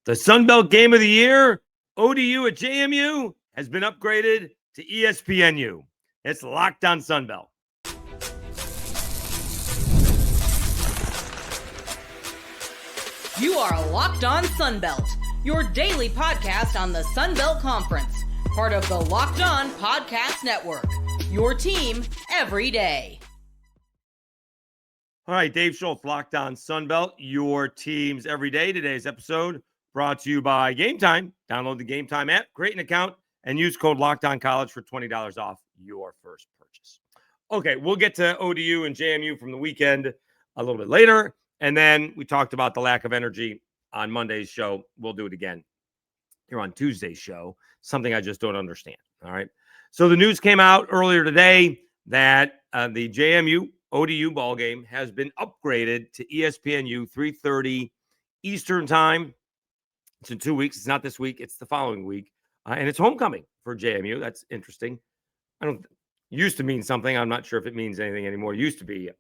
The Sun Belt Game of the Year, ODU at JMU, has been upgraded to ESPNU. It's Locked on Sun Belt. You are Locked on Sun Belt, your daily podcast on the Sun Belt Conference, part of the Locked on Podcast Network, your team every day. All right, Dave Schultz, Locked on Sun Belt, your teams every day. Today's episode brought to you by Game Time. Download the Game Time app, create an account, and use code LOCKEDONCollege for $20 off your first purchase. Okay, we'll get to ODU and JMU from the weekend a little bit later. And then we talked about the lack of energy on Monday's show. We'll do it again here on Tuesday's show, something I just don't understand. All right. So the news came out earlier today that the JMU ODU ball game has been upgraded to ESPNU 3:30 Eastern time. It's in 2 weeks. It's not this week. It's the following week. And it's homecoming for JMU. That's interesting. Used to mean something. I'm not sure if it means anything anymore. It used to be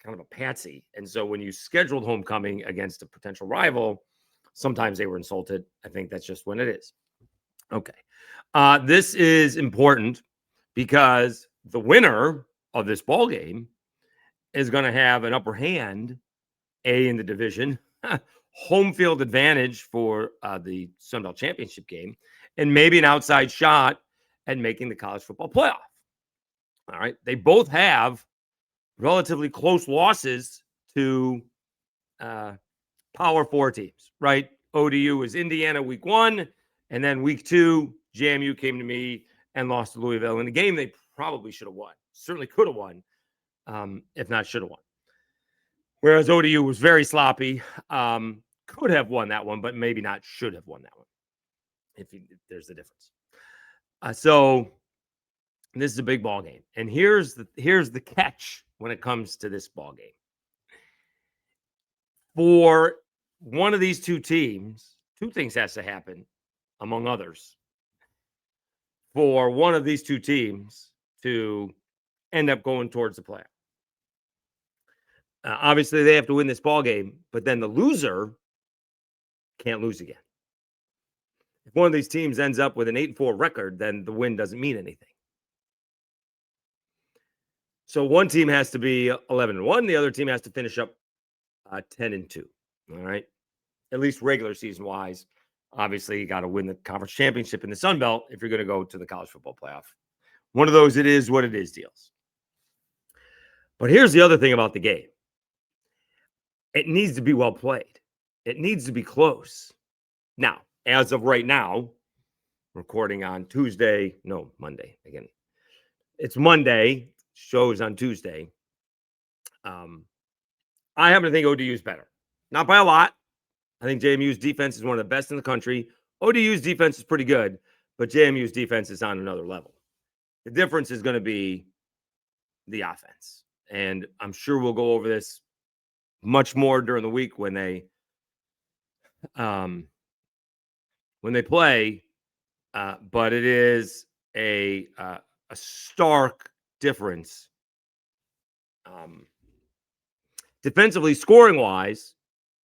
kind of a patsy. And so when you scheduled homecoming against a potential rival, sometimes they were insulted. I think that's just when it is. Okay. This is important because the winner of this ball game is going to have an upper hand, in the division, home field advantage for the Sun Belt Championship game, and maybe an outside shot at making the college football playoff. All right. They both have relatively close losses to Power 4 teams, right? ODU was Indiana week 1, and then week 2, JMU came to me and lost to Louisville in a game they probably should have won. Certainly could have won, if not should have won. Whereas ODU was very sloppy, could have won that one, but maybe not should have won that one, if there's a difference. So this is a big ball game. And here's the catch when it comes to this ball game. For one of these two teams, two things has to happen, among others, for one of these two teams to end up going towards the playoff. Obviously, they have to win this ball game, but then the loser can't lose again. If one of these teams ends up with an 8-4 record, then the win doesn't mean anything. So one team has to be 11-1. The other team has to finish up 10-2. All right. At least regular season wise. Obviously, you got to win the conference championship in the Sun Belt if you're going to go to the college football playoff. One of those it is what it is deals. But here's the other thing about the game. It needs to be well played. It needs to be close. Now, as of right now, recording on Monday. Again, it's Monday. Shows on Tuesday. I happen to think ODU is better. Not by a lot. I think JMU's defense is one of the best in the country. ODU's defense is pretty good, but JMU's defense is on another level. The difference is going to be the offense. And I'm sure we'll go over this much more during the week when they play. But it is a stark difference. Defensively, scoring wise,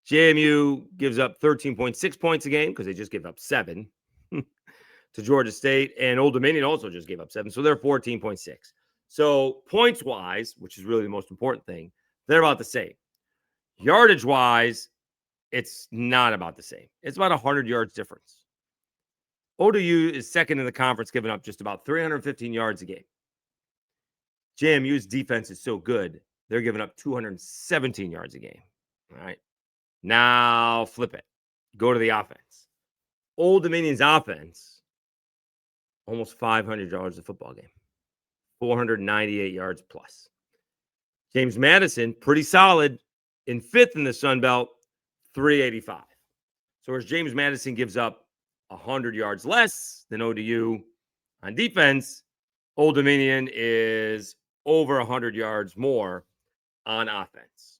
JMU gives up 13.6 points a game because they just give up 7 to Georgia State, and Old Dominion also just gave up 7, so they're 14.6. So points wise, which is really the most important thing, they're about the same. Yardage wise, it's not about the same. It's about 100 yards difference. ODU is second in the conference, giving up just about 315 yards a game. JMU's defense is so good, they're giving up 217 yards a game. All right. Now flip it. Go to the offense. Old Dominion's offense, almost 500 yards a football game. 498 yards plus. James Madison, pretty solid, in 5th in the Sun Belt, 385. So whereas James Madison gives up 100 yards less than ODU on defense, Old Dominion is over 100 yards more on offense.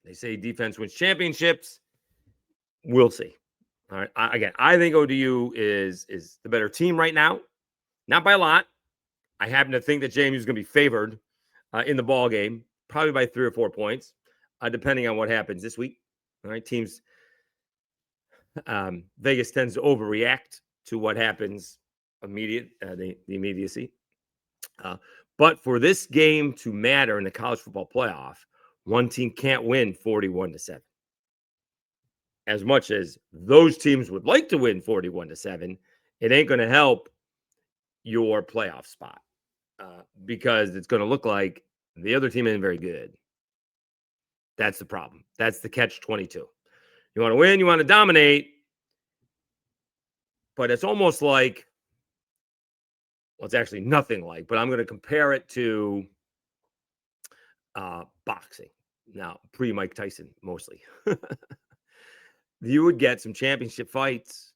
They say defense wins championships. We'll see. All right. I think ODU is the better team right now. Not by a lot. I happen to think that JMU is going to be favored in the ball game, probably by 3 or 4 points, depending on what happens this week. All right. Teams Vegas tends to overreact to what happens the immediacy. But for this game to matter in the college football playoff, one team can't win 41-7. As much as those teams would like to win 41-7, it ain't going to help your playoff spot because it's going to look like the other team isn't very good. That's the problem. That's the catch-22. You want to win, you want to dominate, but it's almost like, well, it's actually nothing like, but I'm going to compare it to boxing. Now, pre-Mike Tyson, mostly. You would get some championship fights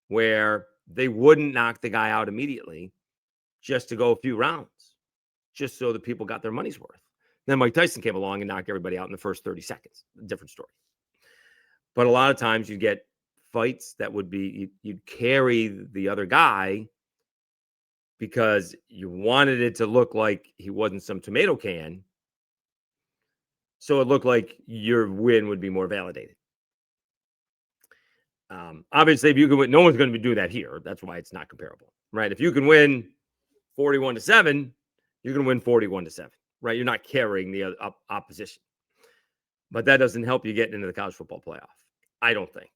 where they wouldn't knock the guy out immediately just to go a few rounds, just so the people got their money's worth. Then Mike Tyson came along and knocked everybody out in the first 30 seconds. Different story. But a lot of times you get fights that would be, you'd carry the other guy because you wanted it to look like he wasn't some tomato can. So it looked like your win would be more validated. Obviously, if you can win, no one's going to do that here. That's why it's not comparable, right? If you can win 41-7, you're going to win 41-7, right? You're not carrying the opposition. But that doesn't help you get into the college football playoff, I don't think.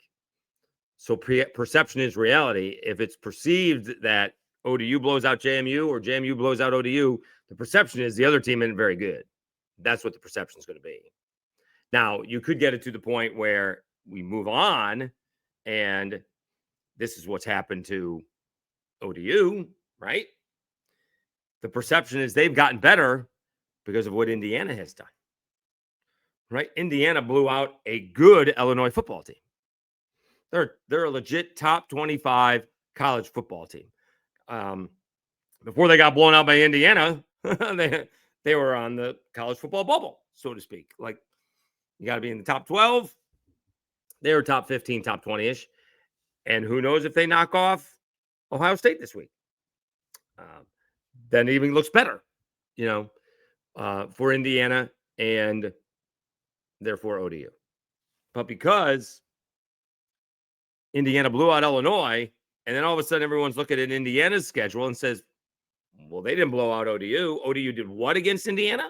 So perception is reality. If it's perceived that ODU blows out JMU or JMU blows out ODU, the perception is the other team isn't very good. That's what the perception is going to be. Now, you could get it to the point where we move on, and this is what's happened to ODU, right? The perception is they've gotten better because of what Indiana has done, right? Indiana blew out a good Illinois football team. They're a legit top 25 college football team. Before they got blown out by Indiana, they were on the college football bubble, so to speak. Like, you got to be in the top 12. They were top 15, top 20-ish. And who knows if they knock off Ohio State this week. Then it even looks better, for Indiana and therefore ODU. But because Indiana blew out Illinois, and then all of a sudden everyone's looking at Indiana's schedule and says, well, they didn't blow out ODU. ODU did what against Indiana?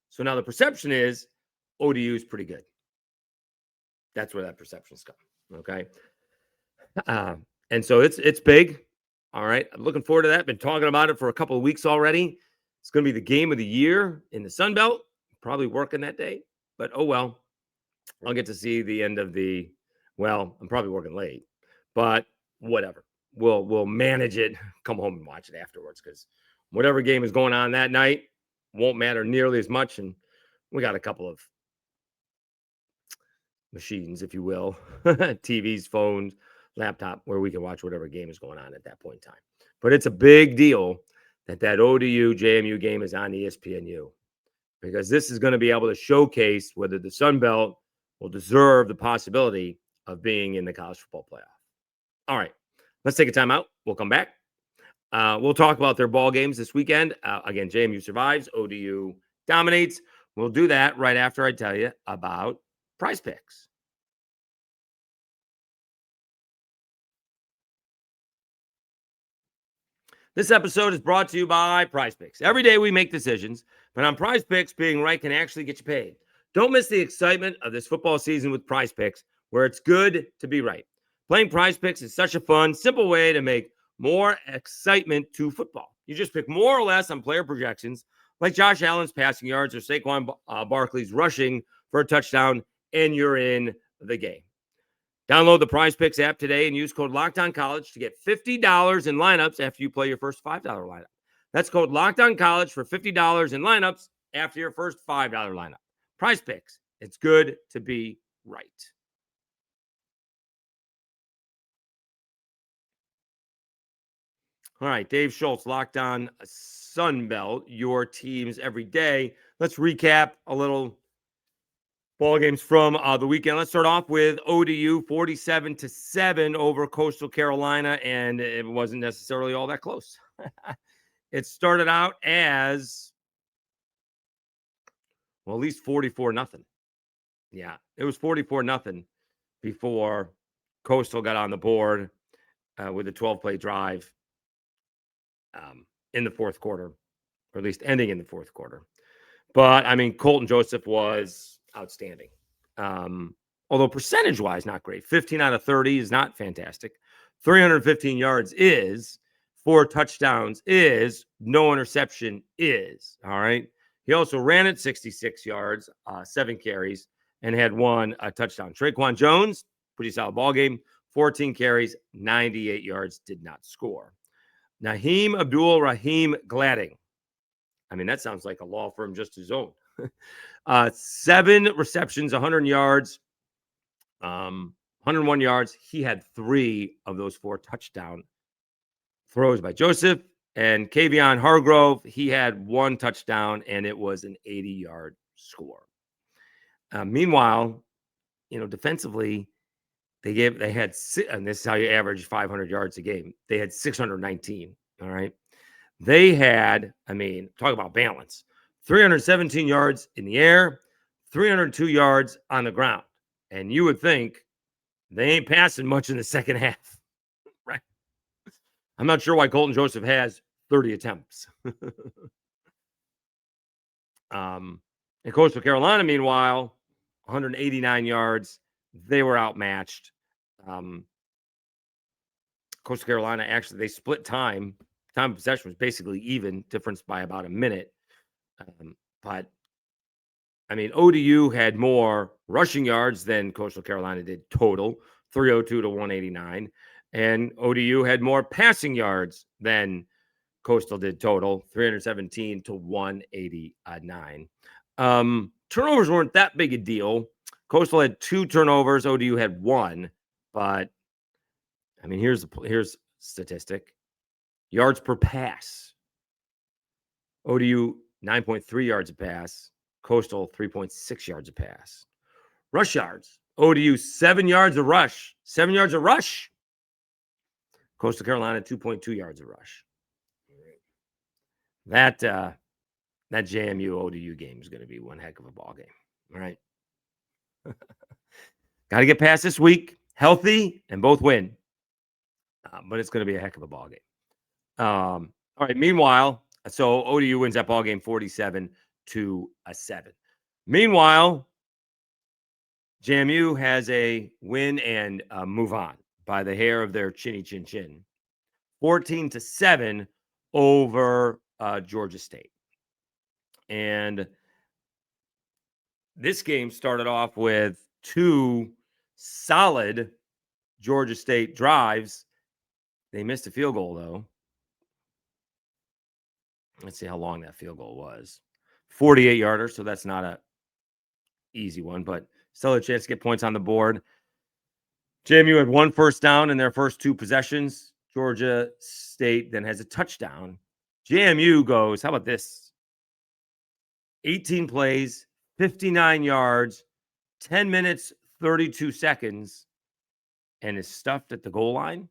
So now the perception is ODU is pretty good. That's where that perception's come. Okay. And so it's big. All right. I'm looking forward to that. Been talking about it for a couple of weeks already. It's going to be the game of the year in the Sun Belt. Probably working that day, but oh well. I'll get to see the end of I'm probably working late, but whatever. We'll manage it, come home and watch it afterwards, because whatever game is going on that night won't matter nearly as much. And we got a couple of machines, if you will, TVs, phones, laptop, where we can watch whatever game is going on at that point in time. But it's a big deal that ODU JMU game is on ESPNU, because this is going to be able to showcase whether the Sun Belt will deserve the possibility of being in the college football playoff. All right, let's take a timeout. We'll come back. We'll talk about their ball games this weekend. Again, JMU survives, ODU dominates. We'll do that right after I tell you about Prize Picks. This episode is brought to you by Prize Picks. Every day we make decisions, but on Prize Picks, being right can actually get you paid. Don't miss the excitement of this football season with Prize Picks, where it's good to be right. Playing Prize Picks is such a fun, simple way to make more excitement to football. You just pick more or less on player projections, like Josh Allen's passing yards or Saquon Barkley's rushing for a touchdown, and you're in the game. Download the Prize Picks app today and use code LOCKEDONCollege to get $50 in lineups after you play your first $5 lineup. That's code LOCKEDONCollege for $50 in lineups after your first $5 lineup. Prize Picks. It's good to be right. All right, Dave Schultz, Locked On Sun Belt, your teams every day. Let's recap a little ball games from the weekend. Let's start off with ODU 47-7 over Coastal Carolina, and it wasn't necessarily all that close. It started out as, well, at least 44-0. Yeah, it was 44-0 before Coastal got on the board with a 12-play drive in the fourth quarter, or at least ending in the fourth quarter. But, I mean, Colton Joseph was outstanding. Although percentage-wise, not great. 15 out of 30 is not fantastic. 315 yards is, 4 touchdowns is, no interception is, all right? He also ran it 66 yards, 7 carries, and had 1 touchdown. Traquan Jones, pretty solid ball game, 14 carries, 98 yards, did not score. Naheem Abdul-Rahim Gladding. I mean, that sounds like a law firm just his own. 7 receptions, 100 yards, 101 yards. He had 3 of those 4 touchdown throws by Joseph. And Kavion Hargrove, he had 1 touchdown, and it was an 80-yard score. Meanwhile, defensively, they had, and this is how you average 500 yards a game. They had 619. All right. They had, talk about balance, 317 yards in the air, 302 yards on the ground. And you would think they ain't passing much in the second half, right? I'm not sure why Colton Joseph has 30 attempts. In Coastal Carolina, meanwhile, 189 yards. They were outmatched. Coastal Carolina, actually, they split time. Time of possession was basically even, difference by about a minute. But, ODU had more rushing yards than Coastal Carolina did total, 302 to 189. And ODU had more passing yards than Coastal did total, 317 to 189. Turnovers weren't that big a deal. Coastal had 2 turnovers. ODU had 1. But, here's statistic. Yards per pass. ODU, 9.3 yards a pass. Coastal, 3.6 yards a pass. Rush yards. ODU, 7 yards a rush. 7 yards a rush. Coastal Carolina, 2.2 yards a rush. That JMU ODU game is going to be one heck of a ball game. All right. Got to get past this week, healthy, and both win. But it's going to be a heck of a ball game. All right. Meanwhile, so ODU wins that ball game 47-7. Meanwhile, JMU has a win and move on by the hair of their chinny chin chin. 14-7 over Georgia State. And this game started off with 2 solid Georgia State drives. They missed a field goal, though. Let's see how long that field goal was. 48-yarder, so that's not a easy one, but still a chance to get points on the board. JMU had 1 first down in their first 2 possessions. Georgia State then has a touchdown. JMU goes, how about this? 18 plays, 59 yards, 10 minutes, 32 seconds, and is stuffed at the goal line.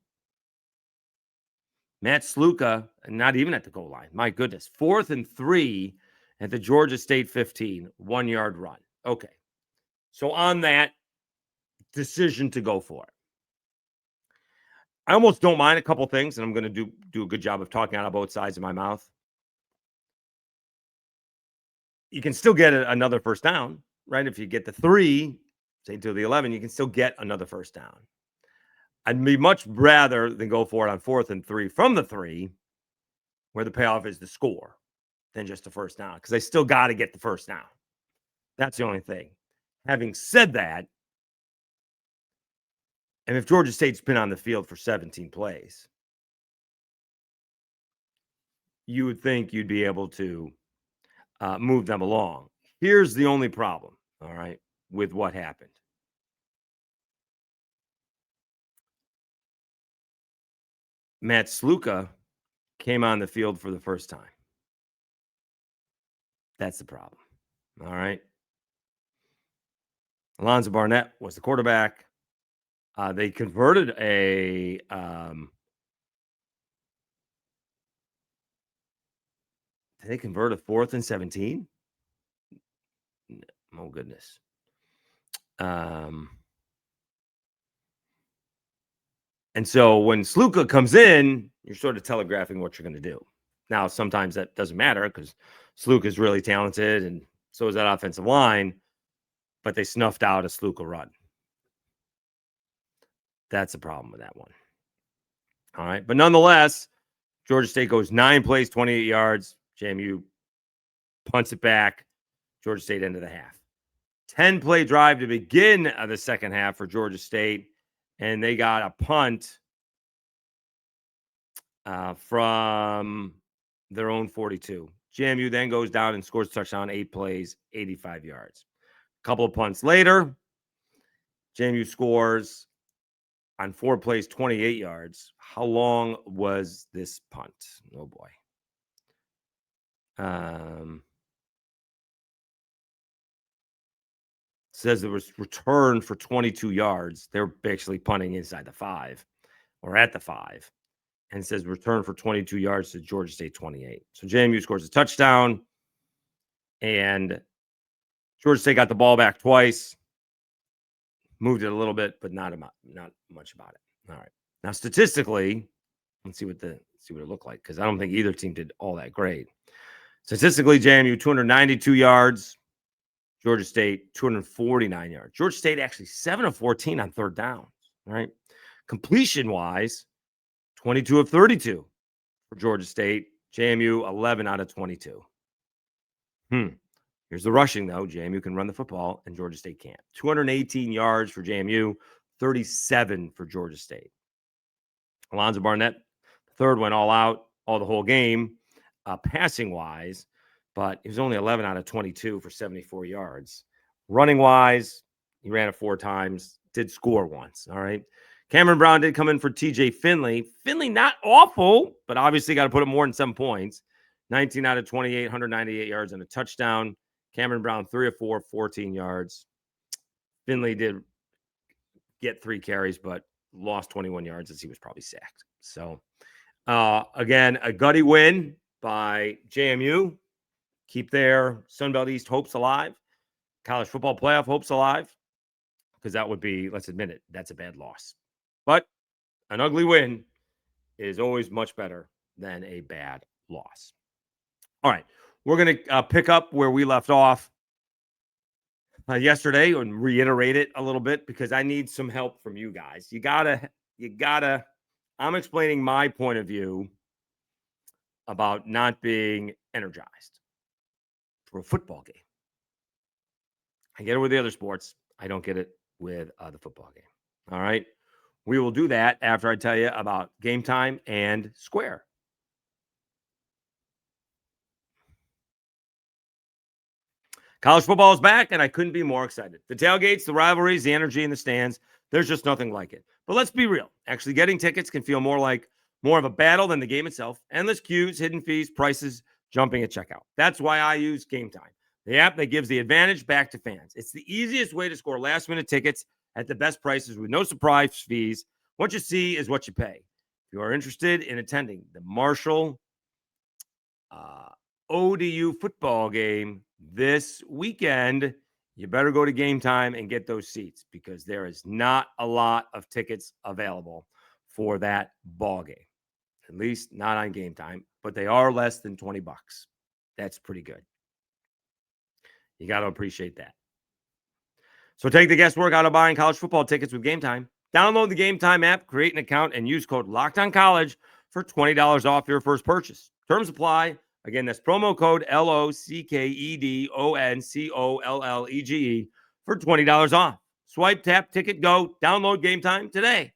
Matt Sluka, not even at the goal line. My goodness. 4th and 3 at the Georgia State 15, 1-yard run. Okay. So on that decision to go for it. I almost don't mind a couple things, and I'm going to do a good job of talking out of both sides of my mouth. You can still get another first down, right? If you get the 3, say to the 11, you can still get another first down. I'd be much rather than go for it on 4th and 3 from the 3, where the payoff is the score, than just a first down, because they still got to get the first down. That's the only thing. Having said that, and if Georgia State's been on the field for 17 plays, you would think you'd be able to move them along. Here's the only problem, all right, with what happened. Matt Sluka came on the field for the first time. That's the problem. All right. Alonzo Barnett was the quarterback. They converted a did they convert a 4th and 17? Oh goodness. And so when Sluka comes in, you're sort of telegraphing what you're going to do. Now, sometimes that doesn't matter because Sluka is really talented and so is that offensive line, but they snuffed out a Sluka run. That's the problem with that one. All right. But nonetheless, Georgia State goes 9 plays, 28 yards. JMU punts it back. Georgia State end of the half. 10-play drive to begin the second half for Georgia State. And they got a punt from their own 42. JMU then goes down and scores a touchdown, 8 plays, 85 yards. A couple of punts later, JMU scores on 4 plays, 28 yards. How long was this punt? Oh, boy. Says it was returned for 22 yards. They're basically punting inside the 5 or at the 5. And it says return for 22 yards to Georgia State 28. So JMU scores a touchdown. And Georgia State got the ball back twice. Moved it a little bit, but not much about it. All right. Now, statistically, let's see what it looked like, because I don't think either team did all that great. Statistically, JMU 292 yards. Georgia State 249 yards. Georgia State actually 7 of 14 on third down. Right. Completion-wise, 22 of 32 for Georgia State. JMU 11 out of 22. Here's the rushing, though. JMU can run the football, and Georgia State can't. 218 yards for JMU, 37 for Georgia State. Alonzo Barnett, third, went all out all the whole game, passing-wise, but he was only 11 out of 22 for 74 yards. Running-wise, he ran it 4 times, did score once, all right? Cameron Brown did come in for TJ Finley. Finley, not awful, but obviously got to put up more than 7 points. 19 out of 28, 198 yards and a touchdown. Cameron Brown, 3 of 4, 14 yards. Finley did get 3 carries, but lost 21 yards as he was probably sacked. So, again, a gutty win by JMU. Keep their Sunbelt East hopes alive. College football playoff hopes alive. Because that would be, let's admit it, that's a bad loss. But an ugly win is always much better than a bad loss. All right. We're going to pick up where we left off yesterday and reiterate it a little bit because I need some help from you guys. You gotta, I'm explaining my point of view about not being energized for a football game. I get it with the other sports. I don't get it with the football game. All right. We will do that after I tell you about Game Time and Square. College football is back, and I couldn't be more excited. The tailgates, the rivalries, the energy in the stands, there's just nothing like it. But let's be real. Actually, getting tickets can feel more of a battle than the game itself. Endless queues, hidden fees, prices, jumping at checkout. That's why I use Game Time, the app that gives the advantage back to fans. It's the easiest way to score last-minute tickets at the best prices with no surprise fees. What you see is what you pay. If you are interested in attending the Marshall ODU football game this weekend, you better go to Game Time and get those seats because there is not a lot of tickets available for that ball game. At least not on Game Time, but they are less than $20. That's pretty good. You got to appreciate that. So take the guesswork out of buying college football tickets with Game Time. Download the Game Time app, create an account, and use code LOCKEDONCollege for $20 off your first purchase. Terms apply. Again, that's promo code LOCKEDONCOLLEGE for $20 off. Swipe, tap, ticket, go. Download Game Time today.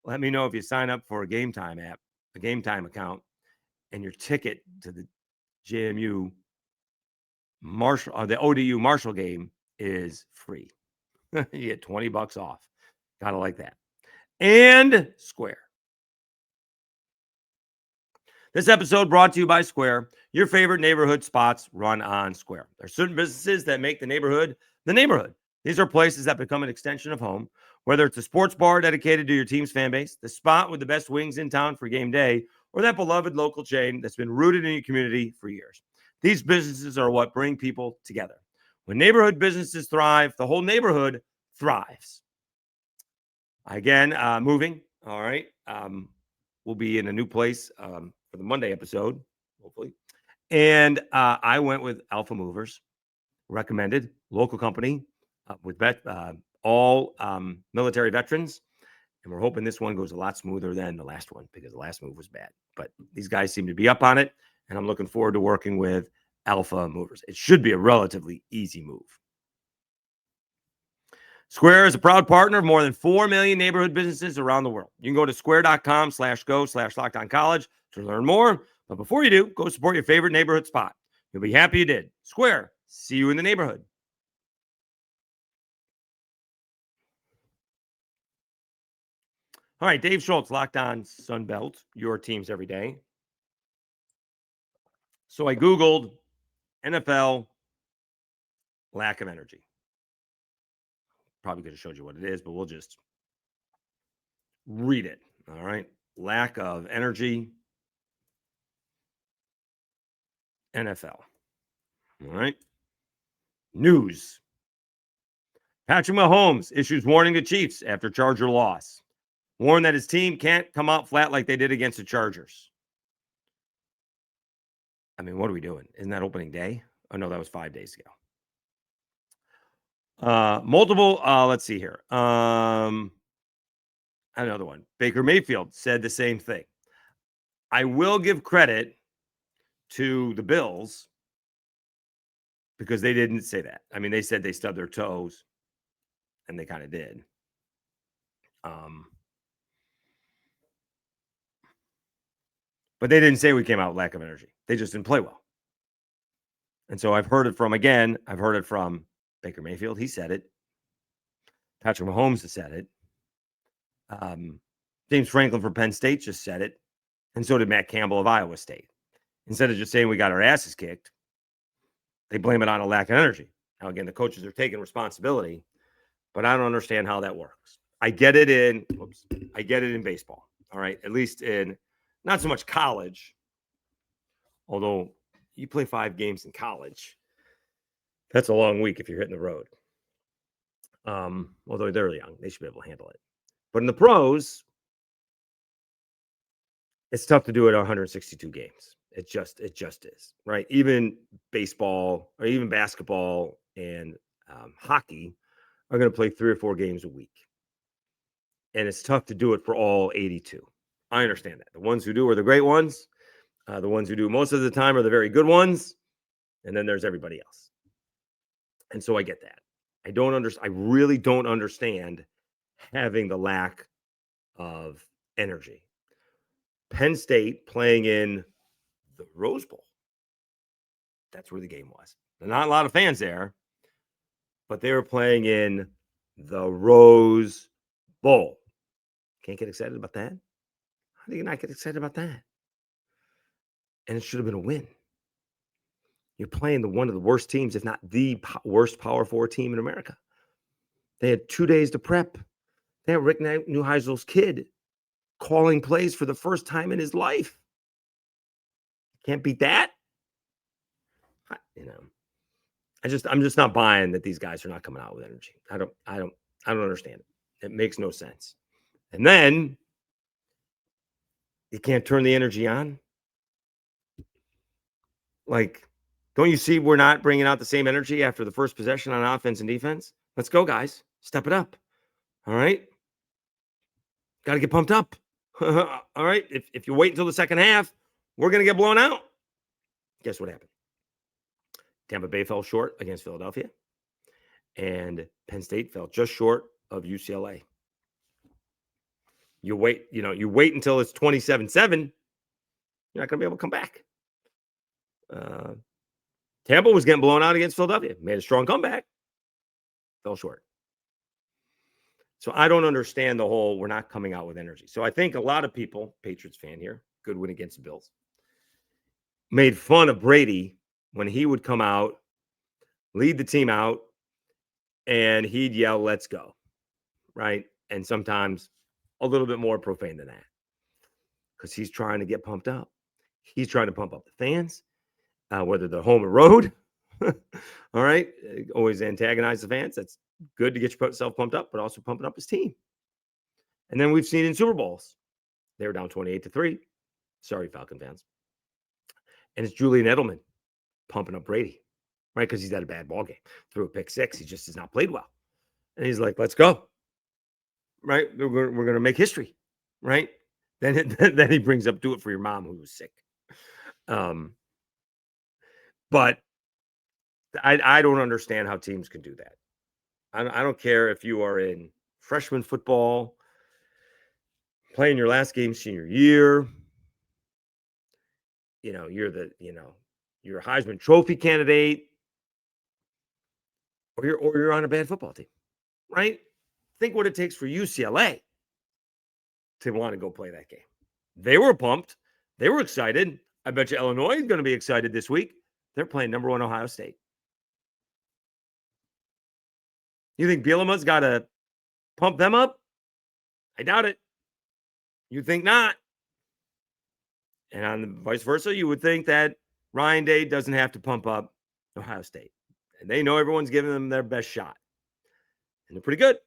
Let me know if you sign up for a Game Time app, a Game Time account, and your ticket to the JMU Marshall or the ODU Marshall game is free. You get $20 off. Gotta like that. And Square. This episode brought to you by Square. Your favorite neighborhood spots run on Square. There are certain businesses that make the neighborhood the neighborhood. These are places that become an extension of home. Whether it's a sports bar dedicated to your team's fan base, the spot with the best wings in town for game day, or that beloved local chain that's been rooted in your community for years. These businesses are what bring people together. When neighborhood businesses thrive, the whole neighborhood thrives. Again, moving. All right. We'll be in a new place for the Monday episode, hopefully. And I went with Alpha Movers, recommended local company with all military veterans. And we're hoping this one goes a lot smoother than the last one because the last move was bad. But these guys seem to be up on it. And I'm looking forward to working with Alpha Movers. It should be a relatively easy move. Square is a proud partner of more than 4 million neighborhood businesses around the world. You can go to square.com/go/LockedOnCollege to learn more. But before you do, go support your favorite neighborhood spot. You'll be happy you did. Square, see you in the neighborhood. All right, Dave Schultz, Locked On Sunbelt, your teams every day. So I Googled NFL lack of energy. Probably could have showed you what it is, but we'll just read it. All right. Lack of energy. NFL. All right. News. Patrick Mahomes issues warning to Chiefs after Charger loss. Warned that his team can't come out flat like they did against the Chargers. I mean, what are we doing? Isn't that opening day? Oh, no, that was 5 days ago. Multiple, let's see here. Another one. Baker Mayfield said the same thing. I will give credit to the Bills because they didn't say that. I mean, they said they stubbed their toes, and they kind of did. But they didn't say we came out with lack of energy. They just didn't play well. And so I've heard it from Baker Mayfield. He said it. Patrick Mahomes has said it. James Franklin from Penn State just said it. And so did Matt Campbell of Iowa State. Instead of just saying we got our asses kicked, they blame it on a lack of energy. Now, again, the coaches are taking responsibility, but I don't understand how that works. I get it in baseball. All right. At least in not so much college, although you play 5 games in college. That's a long week if you're hitting the road. Although they're young, they should be able to handle it. But in the pros, it's tough to do it 162 games. It just is, right? Even baseball or even basketball and hockey are going to play 3 or 4 games a week. And it's tough to do it for all 82. I understand that. The ones who do are the great ones. The ones who do most of the time are the very good ones. And then there's everybody else. And so I get that. I really don't understand having the lack of energy. Penn State playing in the Rose Bowl. That's where the game was. There are not a lot of fans there, but they were playing in the Rose Bowl. Can't get excited about that? How do you not get excited about that? And it should have been a win. You're playing one of the worst teams, if not the worst Power 4 team in America. They had 2 days to prep. They had Rick Neuheisel's kid calling plays for the first time in his life. Can't beat that. I'm just not buying that these guys are not coming out with energy. I don't understand it. It makes no sense. And then you can't turn the energy on. Like, don't you see we're not bringing out the same energy after the first possession on offense and defense? Let's go, guys. Step it up. All right. Got to get pumped up. All right. If you wait until the second half, we're going to get blown out. Guess what happened? Tampa Bay fell short against Philadelphia, and Penn State fell just short of UCLA. You wait until it's 27-7. You're not going to be able to come back. Tampa was getting blown out against Philadelphia. Made a strong comeback. Fell short. So I don't understand the whole we're not coming out with energy. So I think a lot of people, Patriots fan here, good win against the Bills, made fun of Brady when he would come out, lead the team out, and he'd yell, "Let's go," right? And sometimes a little bit more profane than that because he's trying to get pumped up. He's trying to pump up the fans, whether they're home or road. All right. Always antagonize the fans. That's good to get yourself pumped up, but also pumping up his team. And then we've seen in Super Bowls, they were down 28-3. Sorry, Falcon fans. And it's Julian Edelman pumping up Brady, right? Because he's had a bad ball game. Threw a pick six. He just has not played well. And he's like, let's go. Right? We're going to make history. Right? Then he brings up, do it for your mom who was sick. But I don't understand how teams can do that. I don't care if you are in freshman football, playing your last game senior year. You're a Heisman Trophy candidate, or you're on a bad football team, right? Think what it takes for UCLA to want to go play that game. They were pumped. They were excited. I bet you Illinois is going to be excited this week. They're playing number 1 Ohio State. You think Bielema's got to pump them up? I doubt it. You think not. And on the vice versa, you would think that Ryan Day doesn't have to pump up Ohio State. And they know everyone's giving them their best shot. And they're pretty good.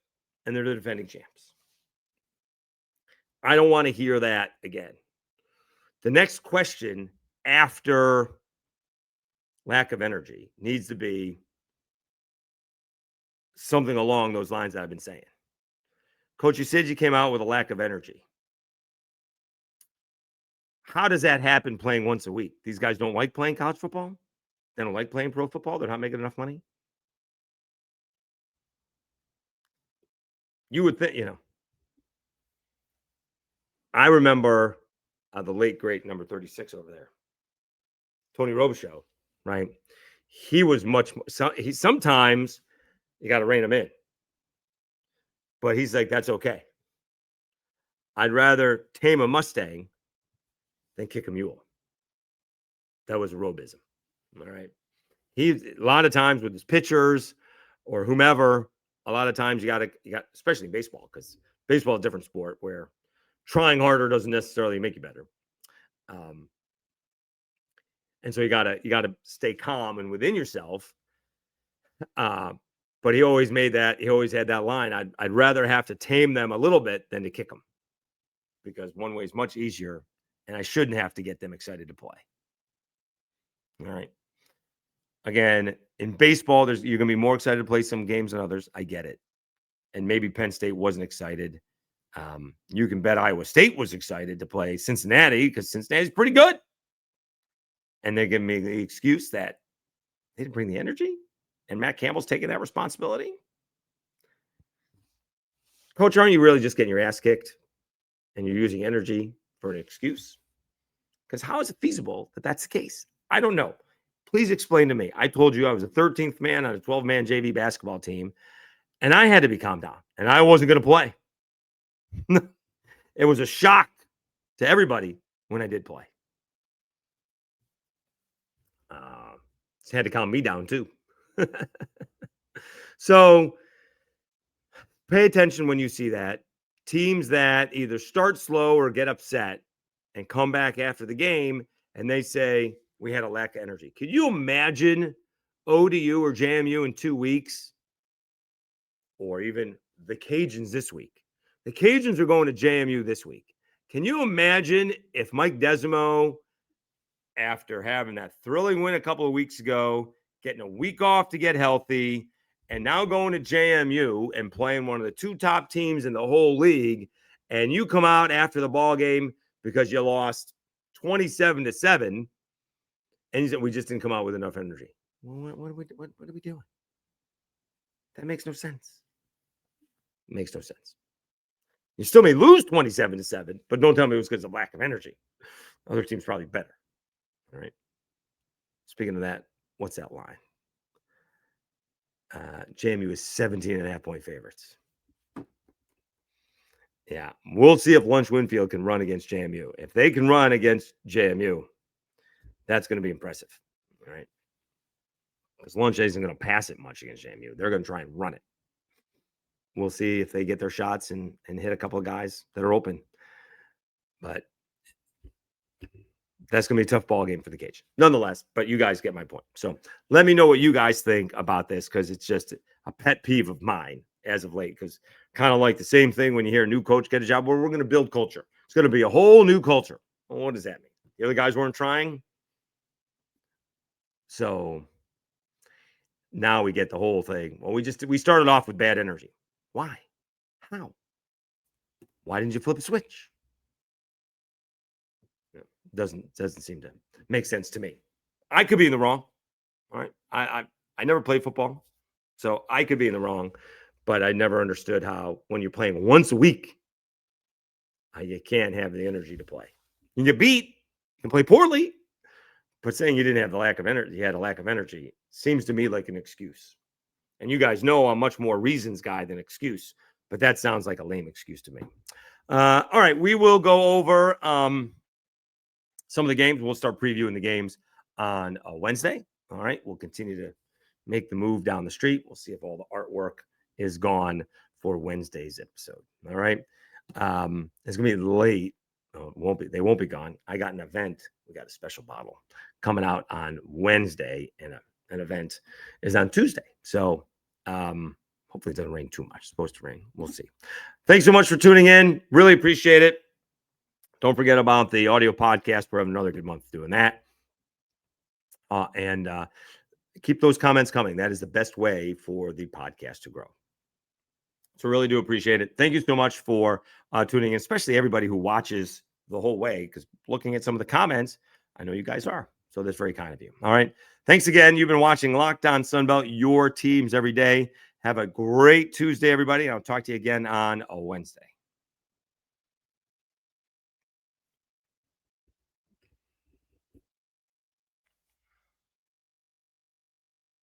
And they're the defending champs. I don't want to hear that again. The next question after lack of energy needs to be something along those lines that I've been saying. Coach, you said you came out with a lack of energy. How does that happen playing once a week? These guys don't like playing college football? They don't like playing pro football? They're not making enough money? You would think, I remember the late, great number 36 over there, Tony Robichaux, right? He was sometimes you got to rein him in. But he's like, that's okay. I'd rather tame a Mustang than kick a mule. That was Robism. All right. A lot of times with his pitchers or whomever, a lot of times you got, especially in baseball, because baseball is a different sport where trying harder doesn't necessarily make you better. And so you gotta stay calm and within yourself. But he always had that line. I'd rather have to tame them a little bit than to kick them, because one way is much easier, and I shouldn't have to get them excited to play. All right. Again, in baseball, you're going to be more excited to play some games than others. I get it. And maybe Penn State wasn't excited. You can bet Iowa State was excited to play Cincinnati because Cincinnati's pretty good. And they give me the excuse that they didn't bring the energy, and Matt Campbell's taking that responsibility. Coach, aren't you really just getting your ass kicked and you're using energy for an excuse? Because how is it feasible that that's the case? I don't know. Please explain to me. I told you I was a 13th man on a 12-man JV basketball team, and I had to be calmed down, and I wasn't going to play. It was a shock to everybody when I did play. Had to calm me down too. So pay attention when you see that. Teams that either start slow or get upset and come back after the game and they say, we had a lack of energy. Could you imagine ODU or JMU in 2 weeks? Or even the Cajuns this week? The Cajuns are going to JMU this week. Can you imagine if Mike Desimo, after having that thrilling win a couple of weeks ago, getting a week off to get healthy, and now going to JMU and playing one of the 2 top teams in the whole league, and you come out after the ball game because you lost 27-7, and you said, we just didn't come out with enough energy. Well, what are we doing? That makes no sense. It makes no sense. You still may lose 27-7, but don't tell me it was because of lack of energy. Other teams probably better. All right. Speaking of that, what's that line? JMU is 17.5-point favorites. Yeah. We'll see if Lunch Winfield can run against JMU. If they can run against JMU, that's going to be impressive. All right. Because Lunch isn't going to pass it much against JMU. They're going to try and run it. We'll see if they get their shots and hit a couple of guys that are open. But that's going to be a tough ball game for the Cage. Nonetheless, but you guys get my point. So let me know what you guys think about this, because it's just a pet peeve of mine as of late, because kind of like the same thing when you hear a new coach get a job where we're going to build culture. It's going to be a whole new culture. Well, what does that mean? The other guys weren't trying. So now we get the whole thing. Well, we started off with bad energy. Why? How? Why didn't you flip a switch? Doesn't seem to make sense to me. I could be in the wrong. All right. I never played football, so I could be in the wrong, but I never understood how when you're playing once a week, you can't have the energy to play. You get beat, you can play poorly, but saying you didn't have the lack of energy, you had a lack of energy, seems to me like an excuse. And you guys know I'm much more reasons guy than excuse, but that sounds like a lame excuse to me. All right, we will go over some of the games. We'll start previewing the games on Wednesday. All right, we'll continue to make the move down the street. We'll see if all the artwork is gone for Wednesday's episode. All right. It's gonna be late. Oh, it won't be. They won't be gone. I got an event. We got a special bottle coming out on Wednesday, and an event is on Tuesday. So hopefully it doesn't rain too much. It's supposed to rain. We'll see. Thanks so much for tuning in. Really appreciate it. Don't forget about the audio podcast. We're having another good month doing that. And keep those comments coming. That is the best way for the podcast to grow. So really do appreciate it. Thank you so much for tuning in, especially everybody who watches the whole way, because looking at some of the comments, I know you guys are. So that's very kind of you. All right. Thanks again. You've been watching Locked On Sunbelt, your teams every day. Have a great Tuesday, everybody. I'll talk to you again on a Wednesday.